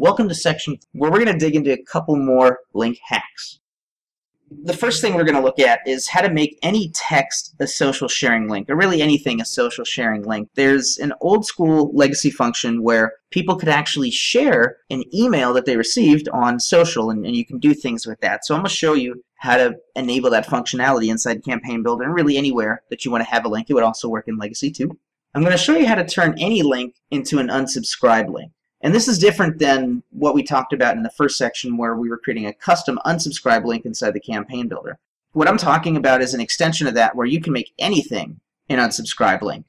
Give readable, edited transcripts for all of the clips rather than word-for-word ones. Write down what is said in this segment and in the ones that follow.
Welcome to section where we're going to dig into a couple more link hacks. The first thing we're going to look at is how to make any text a social sharing link, or really anything a social sharing link. There's an old school legacy function where people could actually share an email that they received on social, and you can do things with that. So I'm going to show you how to enable that functionality inside Campaign Builder, and really anywhere that you want to have a link. It would also work in legacy too. I'm going to show you how to turn any link into an unsubscribe link. And this is different than what we talked about in the first section where we were creating a custom unsubscribe link inside the Campaign Builder. What I'm talking about is an extension of that where you can make anything an unsubscribe link.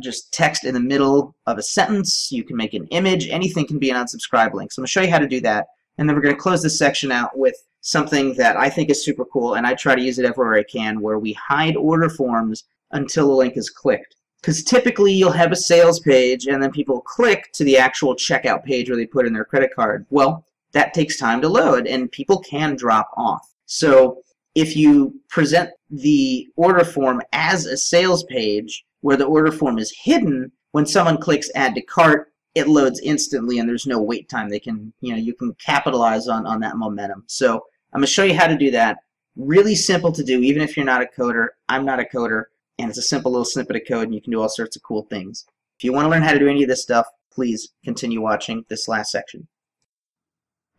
Just text in the middle of a sentence, you can make an image, anything can be an unsubscribe link. So I'm going to show you how to do that, and then we're going to close this section out with something that I think is super cool, and I try to use it everywhere I can, where we hide order forms until the link is clicked. Because typically you'll have a sales page and then people click to the actual checkout page where they put in their credit card. Well, that takes time to load and people can drop off. So if you present the order form as a sales page where the order form is hidden, when someone clicks add to cart, it loads instantly and there's no wait time. They can, you can capitalize on that momentum. So I'm going to show you how to do that. Really simple to do, even if you're not a coder. I'm not a coder. And it's a simple little snippet of code, and you can do all sorts of cool things. If you want to learn how to do any of this stuff, please continue watching this last section.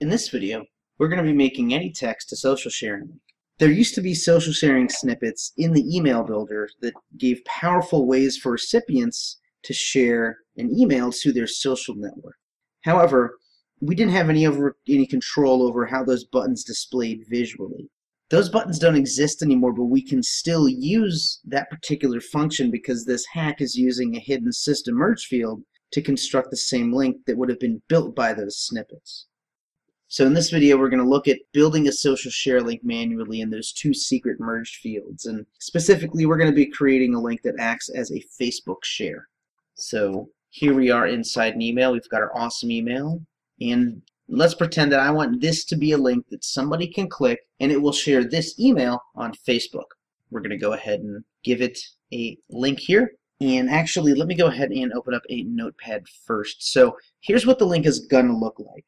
In this video, we're going to be making any text to social sharing. There used to be social sharing snippets in the email builder that gave powerful ways for recipients to share an email to their social network. However, we didn't have any control over how those buttons displayed visually. Those buttons don't exist anymore, but we can still use that particular function because this hack is using a hidden system merge field to construct the same link that would have been built by those snippets. So in this video, we're going to look at building a social share link manually in those two secret merged fields. And specifically, we're going to be creating a link that acts as a Facebook share. So here we are inside an email. We've got our awesome email. And let's pretend that I want this to be a link that somebody can click and it will share this email on Facebook. We're going to go ahead and give it a link here. And actually, let me go ahead and open up a notepad first. So here's what the link is going to look like.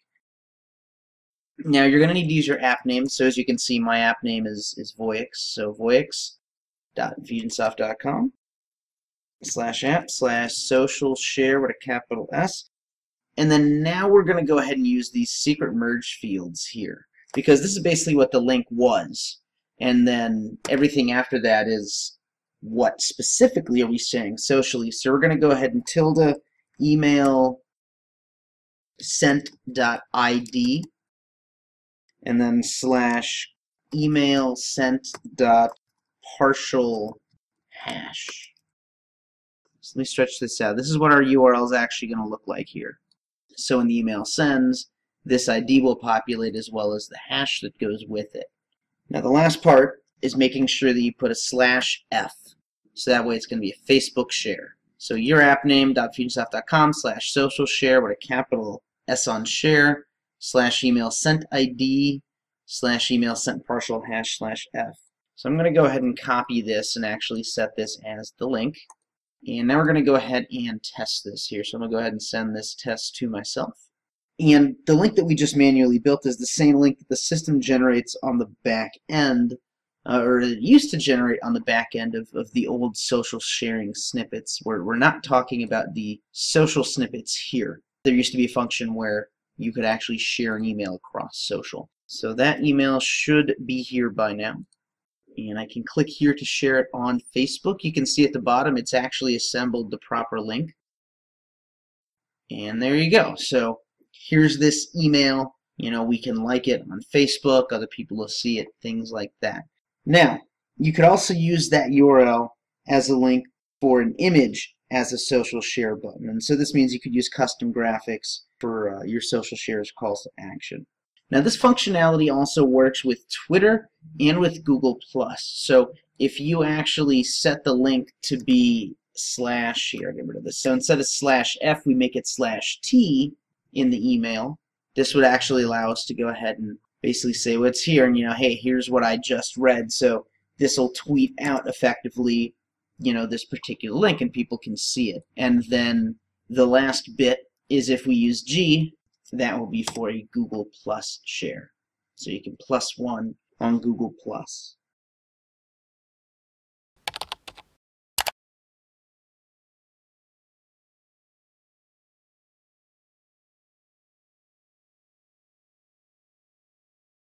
Now you're going to need to use your app name. So as you can see, my app name is Voyix. So voyix.infusionsoft.com/app/social share with a capital S. And then now we're going to go ahead and use these secret merge fields here, because this is basically what the link was. And then everything after that is what specifically are we sharing socially. So we're going to go ahead and tilde email sent.id and then slash email sent.partial hash. So let me stretch this out. This is what our URL is actually going to look like here. So when the email sends, this ID will populate as well as the hash that goes with it. Now the last part is making sure that you put a /f. So that way it's going to be a Facebook share. So your app name.infusionsoft.com/social share with a capital S on share /email sent ID /email sent partial hash /f. So I'm going to go ahead and copy this and actually set this as the link. And now we're going to go ahead and test this here. So I'm going to go ahead and send this test to myself. And the link that we just manually built is the same link that the system generates on the back end, or it used to generate on the back end of the old social sharing snippets. We're not talking about the social snippets here. There used to be a function where you could actually share an email across social. So that email should be here by now. And I can click here to share it on Facebook. You can see at the bottom it's actually assembled the proper link. And there you go. So here's this email. We can like it on Facebook, other people will see it, things like that. Now, you could also use that URL as a link for an image as a social share button. And so this means you could use custom graphics for your social shares calls to action. Now this functionality also works with Twitter and with Google+. So if you actually set the link to be here, I'll get rid of this. So instead of /f, we make it /t in the email. This would actually allow us to go ahead and basically say what's here, and hey, here's what I just read. So this will tweet out effectively, this particular link, and people can see it. And then the last bit is if we use G, that will be for a Google Plus share. So you can +1 on Google Plus.